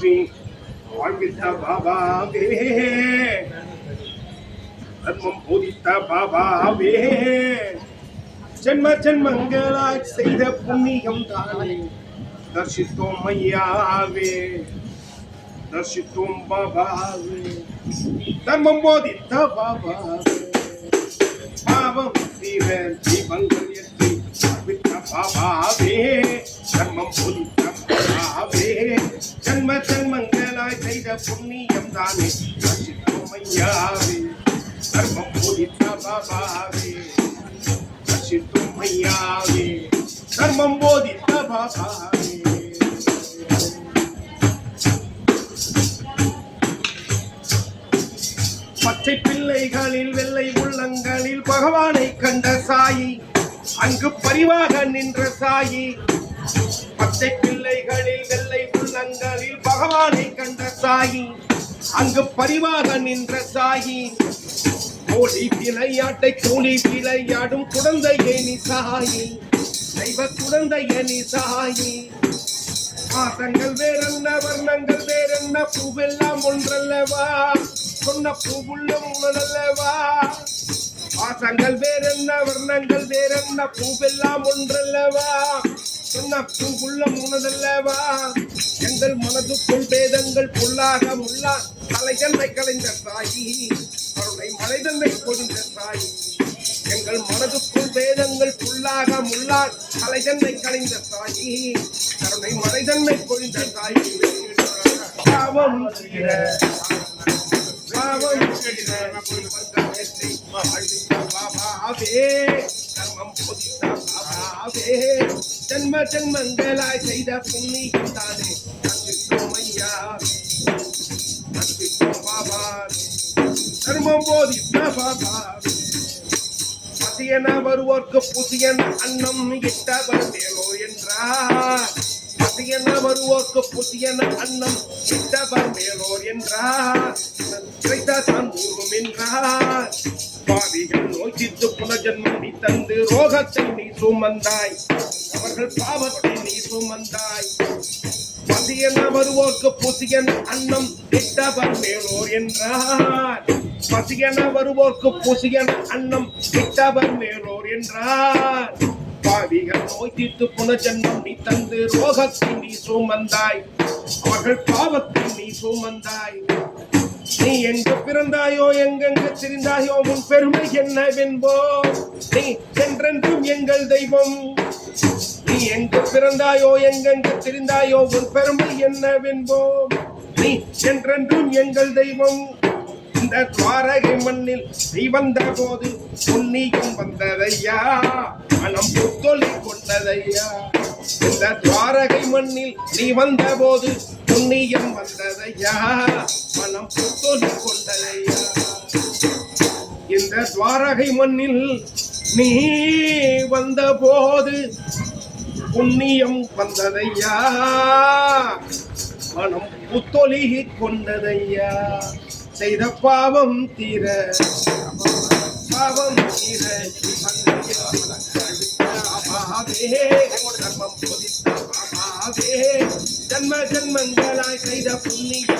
போற்றி வாழ்வித்த பாபாவே தர்மம் போதித்த பாபாவே ஜென்ம ஜென்மங்களாய் செய்த புண்ணியம் தானே தர்சித்தோம் ஐயாவே தர்சித்தோம் பாபாவே தர்மம் போதித்த பாபாவே பாவம் தீர தீபங்கள் எத்தி வாழ்வித்த பாபாவே தர்மம் போதித்த பாபாவே ஜென்ம ஜென்மங்களாய் செய்த புண்ணியம் தானே தர்சித்தோம் ஐயாவே தர்மம் போதித்த பாபாவே தர்சித்தோம் ஐயாவே தர்மம் போதித்த பாபாவே பச்சை பிள்ளைகளில் வெள்ளை உள்ளங்களில் பகவானை கண்ட சாயி அங்கு பரிவாக நின்ற சாயி பச்சை பிள்ளைகளில் வெள்ளை உள்ளங்களில் பகவானை கண்ட சாயி அங்கு பரிவாக நின்ற சாயி கோழி விளையாட்டை கூலி விளையாடும் குழந்தையே நீ சாயி தெய்வ குழந்தையே நீ சாயி மாசங்கள் வேறென்ன வர்ணங்கள் வேறென்ன பூவெல்லாம் ஒன்றல்லவா சொன்ன பூவுள்ளம் உணரல்லவா மாசங்கள் வேறென்ன வர்ணங்கள் வேறென்ன பூவெல்லாம் ஒன்றல்லவா சொன்ன பூவுள்ளம் உணரல்லவா எங்கள் மனதுக்குள் வேதங்கள் புல்லாக முல்லா தலைகளை கலைந்த தாயி கருணை மலைதந்தை பொழிந்த தாயி எங்கள் மனதுக்குள் வேதங்கள் புல்லாக முல்லால் தலைதன்னை கலைந்த தாயி கருணை மலைதன்னை பொழிந்த தாயி பாவம் தீர பாவம் பாபாவே தர்மம் போதித்த பாபாவே ஜென்ம ஜென்மங்களாய் செய்த புண்ணியம் தானே தர்சித்தோம் ஐயாவே தர்சித்தோம் பாபாவே தர்மம் போதித்த பாபாவே பசியன வருவோர்க்கு புசியன அன்னம் இட்டவர் மேலோ என்றார் பசியன வருவோர்க்கு புசியன அன்னம் இட்டவர் மேலோர் என்றார் கிடைத்தான் ஊரும் என்றார் பாவிகள் நோய்த்து புனஜன்மம் நீ தந்து ரோகத்தை நீ சுமந்தாய் அவர்கள் பாவத்தை நீ சுமந்தாய் பசியன வருவோர்க்கு புசியன அன்னம் இட்டவர் மேலோர் என்றார் பசியன வருவோர்க்கு புசியன அன்னம் இட்டவர் மேலோர் என்றார் பாவிகள் நோய் தீர்த்து புனஜன்மம் நீ தந்து ரோகத்தை நீ சுமந்தாய் அவர்கள் பாவத்தை நீ சுமந்தாய் நீ எங்கு பிறந்தாயோ எங்கெங்கு திரிந்தாயோ உன் பெருமை என்னவென்போ நீ என்றென்றும் எங்கள் தெய்வம் நீ எங்கு பிறந்தாயோ எங்கெங்கு திரிந்தாயோ உன் பெருமை என்னவென்போம் நீ என்றென்றும் எங்கள் தெய்வம் இந்த துவாரகை மண்ணில் நீ வந்த போது புண்ணியம் வந்ததையா மனம் புத்தொலி கொண்டதையா இந்த துவாரகை மண்ணில் நீ வந்த போது புண்ணியம் வந்ததையா மனம் புத்தொலி கொண்டதையா இந்த துவாரகை மண்ணில் நீ வந்த போது புண்ணியம் வந்ததையா மனம் புத்தொலி கொண்டதையா செய்த பாவம் தீர பாவம் தீர தர்மம் போதித்த பாபாவே ஜன்ம ஜன்மங்களாய் செய்த புண்ணிய